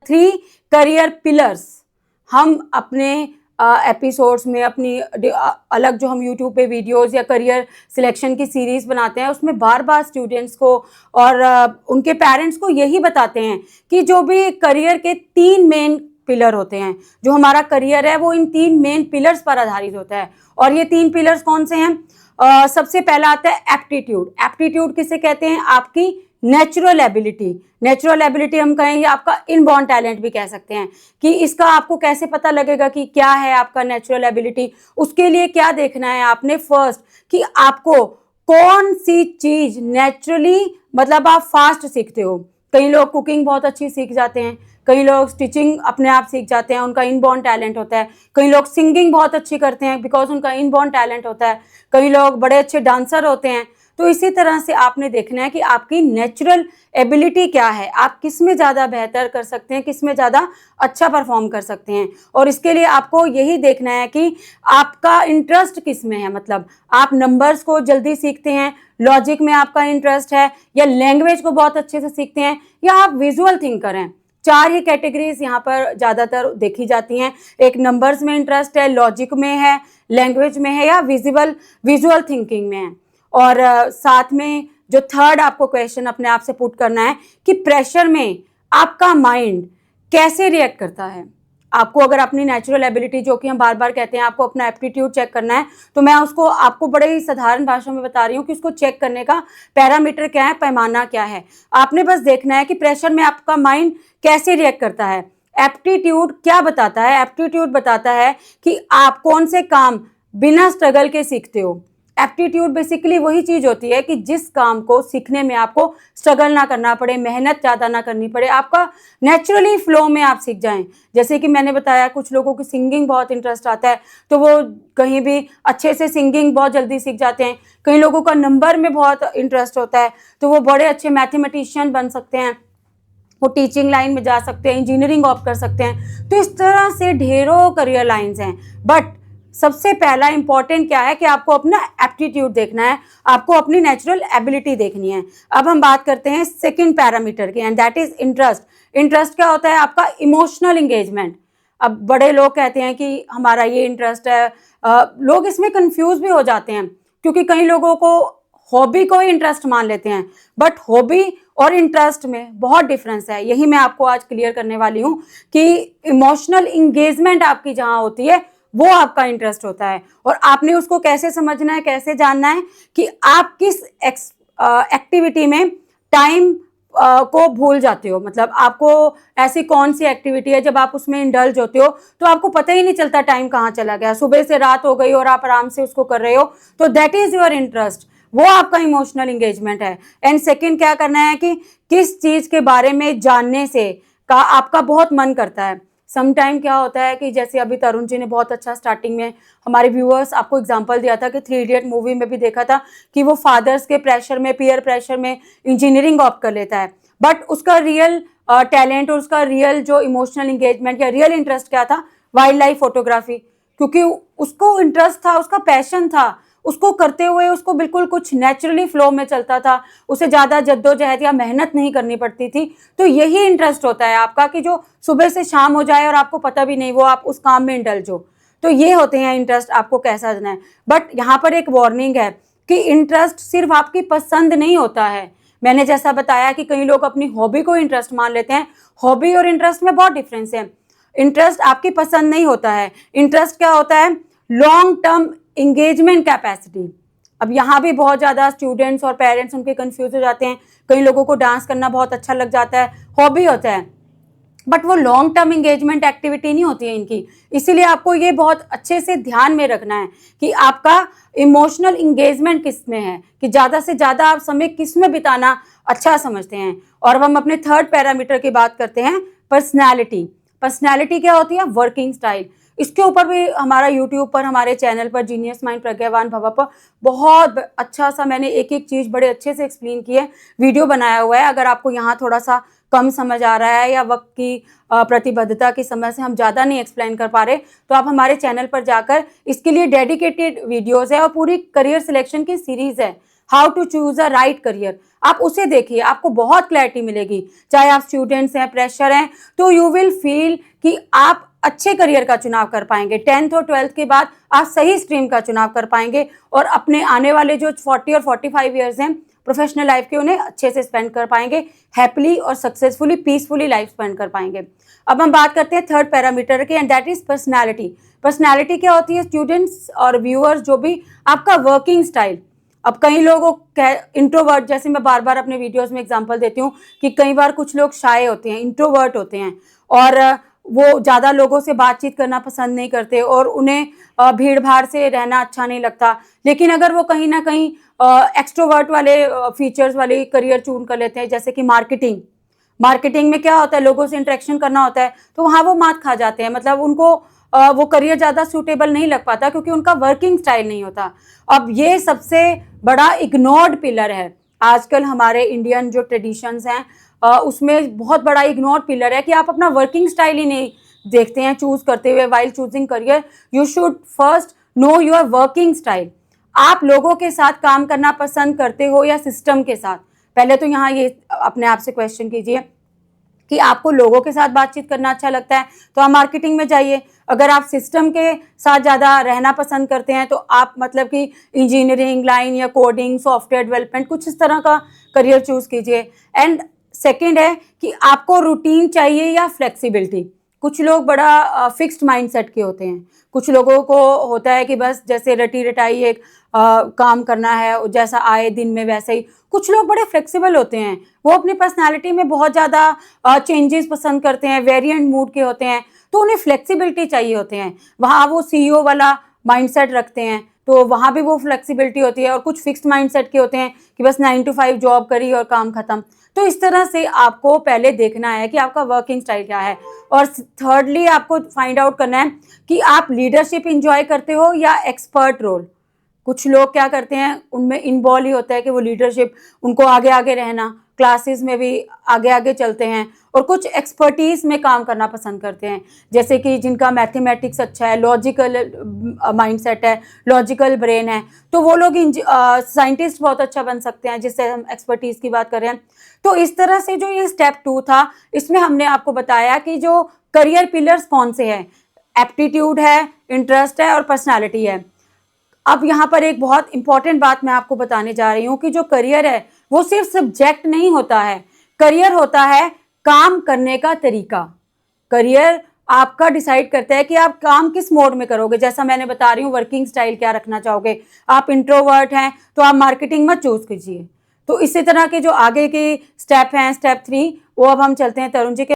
3 career pillars हम अपने episodes में अपनी अलग जो हम यूट्यूब पे वीडियोस या करियर सिलेक्शन की सीरीज बनाते हैं उसमें बार बार स्टूडेंट्स को और उनके पेरेंट्स को यही बताते हैं कि जो भी करियर के 3 मेन पिलर होते हैं, जो हमारा करियर है वो इन 3 मेन पिलर्स पर आधारित होता है। और ये 3 पिलर्स कौन से हैं? सबसे पहला आता है एप्टीट्यूड। एप्टीट्यूड किसे कहते हैं? आपकी नेचुरल एबिलिटी। नेचुरल एबिलिटी हम कहेंगे आपका इनबॉर्न टैलेंट भी कह सकते हैं कि इसका आपको कैसे पता लगेगा कि क्या है आपका नेचुरल एबिलिटी। उसके लिए क्या देखना है आपने? फर्स्ट कि आपको कौन सी चीज नेचुरली मतलब आप फास्ट सीखते हो। कई लोग कुकिंग बहुत अच्छी सीख जाते हैं, कई लोग स्टिचिंग अपने आप सीख जाते हैं, उनका इनबॉर्न टैलेंट होता है। कई लोग सिंगिंग बहुत अच्छी करते हैं बिकॉज उनका इनबॉर्न टैलेंट होता है। कई लोग बड़े अच्छे डांसर होते हैं। तो इसी तरह से आपने देखना है कि आपकी नेचुरल एबिलिटी क्या है, आप किस में ज़्यादा बेहतर कर सकते हैं, किस में ज़्यादा अच्छा परफॉर्म कर सकते हैं। और इसके लिए आपको यही देखना है कि आपका इंटरेस्ट किस में है। मतलब आप नंबर्स को जल्दी सीखते हैं, लॉजिक में आपका इंटरेस्ट है, या लैंग्वेज को बहुत अच्छे से सीखते हैं, या आप विजुअल थिंकर हैं। 4 ही कैटेगरीज यहाँ पर ज़्यादातर देखी जाती हैं। एक नंबर्स में इंटरेस्ट है, लॉजिक में है, लैंग्वेज में है, या विजुअल थिंकिंग में है। और साथ में जो थर्ड आपको क्वेश्चन अपने आप से पुट करना है कि प्रेशर में आपका माइंड कैसे रिएक्ट करता है। आपको अगर अपनी नेचुरल एबिलिटी, जो कि हम बार बार कहते हैं, आपको अपना एप्टीट्यूड चेक करना है, तो मैं उसको आपको बड़े ही साधारण भाषा में बता रही हूँ कि उसको चेक करने का पैरामीटर क्या है, पैमाना क्या है। आपने बस देखना है कि प्रेशर में आपका माइंड कैसे रिएक्ट करता है। एप्टीट्यूड क्या बताता है? एप्टीट्यूड बताता है कि आप कौन से काम बिना स्ट्रगल के सीखते हो। एप्टीट्यूड बेसिकली वही चीज होती है कि जिस काम को सीखने में आपको स्ट्रगल ना करना पड़े, मेहनत ज़्यादा ना करनी पड़े, आपका नेचुरली फ्लो में आप सीख जाएं। जैसे कि मैंने बताया कुछ लोगों की सिंगिंग बहुत इंटरेस्ट आता है तो वो कहीं भी अच्छे से सिंगिंग बहुत जल्दी सीख जाते हैं। कई लोगों का नंबर में बहुत इंटरेस्ट होता है तो वो बड़े अच्छे मैथमेटिशियन बन सकते हैं, वो टीचिंग लाइन में जा सकते हैं, इंजीनियरिंग ऑप्ट कर सकते हैं। तो इस तरह से ढेरों करियर लाइंस हैं। बट सबसे पहला इंपॉर्टेंट क्या है कि आपको अपना एप्टीट्यूड देखना है, आपको अपनी नेचुरल एबिलिटी देखनी है। अब हम बात करते हैं सेकंड पैरामीटर की, and that is interest. Interest क्या होता है? आपका इमोशनल इंगेजमेंट। अब बड़े लोग कहते हैं कि हमारा ये इंटरेस्ट है, लोग इसमें कंफ्यूज भी हो जाते हैं क्योंकि कई लोगों को हॉबी को ही इंटरेस्ट मान लेते हैं, बट हॉबी और इंटरेस्ट में बहुत डिफरेंस है। यही मैं आपको आज क्लियर करने वाली हूँ कि इमोशनल इंगेजमेंट आपकी जहाँ होती है वो आपका इंटरेस्ट होता है। और आपने उसको कैसे समझना है, कैसे जानना है कि आप किस एक्टिविटी में टाइम को भूल जाते हो। मतलब आपको ऐसी कौन सी एक्टिविटी है जब आप उसमें इंडल्ज होते हो तो आपको पता ही नहीं चलता टाइम कहाँ चला गया, सुबह से रात हो गई और आप आराम से उसको कर रहे हो, तो दैट इज योर इंटरेस्ट, वो आपका इमोशनल इंगेजमेंट है। एंड सेकंड क्या करना है कि किस चीज के बारे में जानने से का आपका बहुत मन करता है। समटाइम क्या होता है कि जैसे अभी तरुण जी ने बहुत अच्छा स्टार्टिंग में हमारे व्यूअर्स आपको एग्जांपल दिया था कि 3 इडियट मूवी में भी देखा था कि वो फादर्स के प्रेशर में, पीयर प्रेशर में इंजीनियरिंग ऑप्ट कर लेता है, बट उसका रियल टैलेंट और उसका रियल जो इमोशनल इंगेजमेंट या रियल इंटरेस्ट क्या था? Wild life photography. क्योंकि उसको इंटरेस्ट था, उसका पैशन था, उसको करते हुए उसको बिल्कुल कुछ नेचुरली फ्लो में चलता था, उसे ज़्यादा जद्दोजहद या मेहनत नहीं करनी पड़ती थी। तो यही इंटरेस्ट होता है आपका कि जो सुबह से शाम हो जाए और आपको पता भी नहीं वो आप उस काम में इंडल्ज हो। तो ये होते हैं इंटरेस्ट, आपको कैसा देना है। बट यहाँ पर एक वार्निंग है कि इंटरेस्ट सिर्फ आपकी पसंद नहीं होता है। मैंने जैसा बताया कि कई लोग अपनी हॉबी को इंटरेस्ट मान लेते हैं, हॉबी और इंटरेस्ट में बहुत डिफरेंस है। इंटरेस्ट आपकी पसंद नहीं होता है। इंटरेस्ट क्या होता है? Long term engagement capacity. अब यहाँ भी बहुत ज़्यादा स्टूडेंट्स और पेरेंट्स उनके कंफ्यूज हो जाते हैं। कई लोगों को डांस करना बहुत अच्छा लग जाता है, हॉबी होता है, बट वो लॉन्ग टर्म इंगेजमेंट एक्टिविटी नहीं होती है इनकी। इसीलिए आपको ये बहुत अच्छे से ध्यान में रखना है कि आपका इमोशनल इंगेजमेंट किस में है, कि ज़्यादा से ज़्यादा आप समय किस में बिताना अच्छा समझते हैं। और अब हम अपने थर्ड पैरामीटर की बात करते हैं, पर्सनैलिटी। पर्सनैलिटी क्या होती है? Working style. इसके ऊपर भी हमारा यूट्यूब पर, हमारे चैनल पर जीनियस माइंड प्रज्ञावान भवा पर बहुत अच्छा सा मैंने एक एक चीज़ बड़े अच्छे से एक्सप्लेन की है, वीडियो बनाया हुआ है। अगर आपको यहाँ थोड़ा सा कम समझ आ रहा है या वक्त की प्रतिबद्धता की समझ से हम ज़्यादा नहीं एक्सप्लेन कर पा रहे तो आप हमारे चैनल पर जाकर, इसके लिए डेडिकेटेड वीडियोज़ है और पूरी करियर सिलेक्शन की सीरीज़ है, how to choose a right career, आप उसे देखिए, आपको बहुत क्लैरिटी मिलेगी। चाहे आप स्टूडेंट्स हैं, प्रेशर हैं, तो यू विल फील कि आप अच्छे करियर का चुनाव कर पाएंगे। 10th और 12th के बाद आप सही स्ट्रीम का चुनाव कर पाएंगे और अपने आने वाले जो 40 और 45 ईयर्स हैं प्रोफेशनल लाइफ के, उन्हें अच्छे से स्पेंड कर पाएंगे, हैप्पीली और सक्सेसफुली पीसफुली लाइफ स्पेंड कर पाएंगे। अब हम बात करते हैं थर्ड पैरामीटर की, and that is personality. Personality क्या होती है स्टूडेंट्स और व्यूअर्स, जो भी आपका वर्किंग स्टाइल। अब कई लोगों इंट्रोवर्ट, जैसे मैं बार बार अपने वीडियोस में एग्जांपल देती हूँ कि कई बार कुछ लोग शाय होते हैं, इंट्रोवर्ट होते हैं और वो ज़्यादा लोगों से बातचीत करना पसंद नहीं करते और उन्हें भीड़ भाड़ से रहना अच्छा नहीं लगता। लेकिन अगर वो कहीं ना कहीं एक्सट्रोवर्ट वाले फीचर्स वाले करियर चून कर लेते हैं, जैसे कि मार्केटिंग में क्या होता है, लोगों से इंटरेक्शन करना होता है, तो वहाँ वो मात खा जाते हैं। मतलब उनको वो करियर ज़्यादा सूटेबल नहीं लग पाता क्योंकि उनका वर्किंग स्टाइल नहीं होता। अब ये सबसे बड़ा इग्नोर्ड पिलर है आजकल हमारे इंडियन जो ट्रेडिशंस हैं, उसमें बहुत बड़ा इग्नोर्ड पिलर है कि आप अपना वर्किंग स्टाइल ही नहीं देखते हैं चूज करते हुए। While choosing career you should first know your working style. आप लोगों के साथ काम करना पसंद करते हो या सिस्टम के साथ? पहले तो यहाँ ये अपने आप से क्वेश्चन कीजिए कि आपको लोगों के साथ बातचीत करना अच्छा लगता है तो आप मार्केटिंग में जाइए। अगर आप सिस्टम के साथ ज़्यादा रहना पसंद करते हैं तो आप मतलब कि इंजीनियरिंग लाइन या कोडिंग, सॉफ्टवेयर डेवलपमेंट, कुछ इस तरह का करियर चूज कीजिए। एंड सेकंड है कि आपको रूटीन चाहिए या फ्लेक्सिबिलिटी। कुछ लोग बड़ा फिक्स्ड माइंडसेट के होते हैं, कुछ लोगों को होता है कि बस जैसे रटी रटाई एक काम करना है, जैसा आए दिन में वैसे ही। कुछ लोग बड़े फ्लेक्सिबल होते हैं, वो अपनी पर्सनालिटी में बहुत ज़्यादा चेंजेस पसंद करते हैं, वेरिएंट मूड के होते हैं, तो उन्हें फ्लेक्सिबिलिटी चाहिए होते हैं। वहाँ वो CEO वाला माइंडसेट रखते हैं तो वहाँ भी वो फ्लेक्सिबिलिटी होती है। और कुछ फिक्स्ड माइंडसेट के होते हैं कि बस 9 to 5 जॉब करी और काम खत्म। तो इस तरह से आपको पहले देखना है कि आपका वर्किंग स्टाइल क्या है। और थर्डली आपको फाइंड आउट करना है कि आप लीडरशिप इंजॉय करते हो या एक्सपर्ट रोल। कुछ लोग क्या करते हैं, उनमें इनवॉल्व ही होता है कि वो लीडरशिप, उनको आगे आगे रहना, क्लासेस में भी आगे आगे चलते हैं। और कुछ एक्सपर्टीज में काम करना पसंद करते हैं, जैसे कि जिनका मैथमेटिक्स अच्छा है, लॉजिकल माइंडसेट है, लॉजिकल ब्रेन है, तो वो लोग साइंटिस्ट बहुत अच्छा बन सकते हैं, जिससे हम एक्सपर्टीज की बात कर रहे हैं। तो इस तरह से जो ये स्टेप 2 था, इसमें हमने आपको बताया कि जो करियर पिलर्स कौन से हैं। एप्टीट्यूड है, इंटरेस्ट है और पर्सनैलिटी है। अब यहाँ पर एक बहुत इंपॉर्टेंट बात मैं आपको बताने जा रही हूँ कि जो करियर है वो सिर्फ सब्जेक्ट नहीं होता है, करियर होता है काम करने का तरीका। करियर आपका डिसाइड करता है कि आप काम किस मोड में करोगे। जैसा मैंने बता रही हूँ, वर्किंग स्टाइल क्या रखना चाहोगे। आप इंट्रोवर्ट हैं तो आप मार्केटिंग मत चूज कीजिए। तो इसी तरह के जो आगे के स्टेप हैं, स्टेप 3, वो अब हम चलते हैं तरुण जी के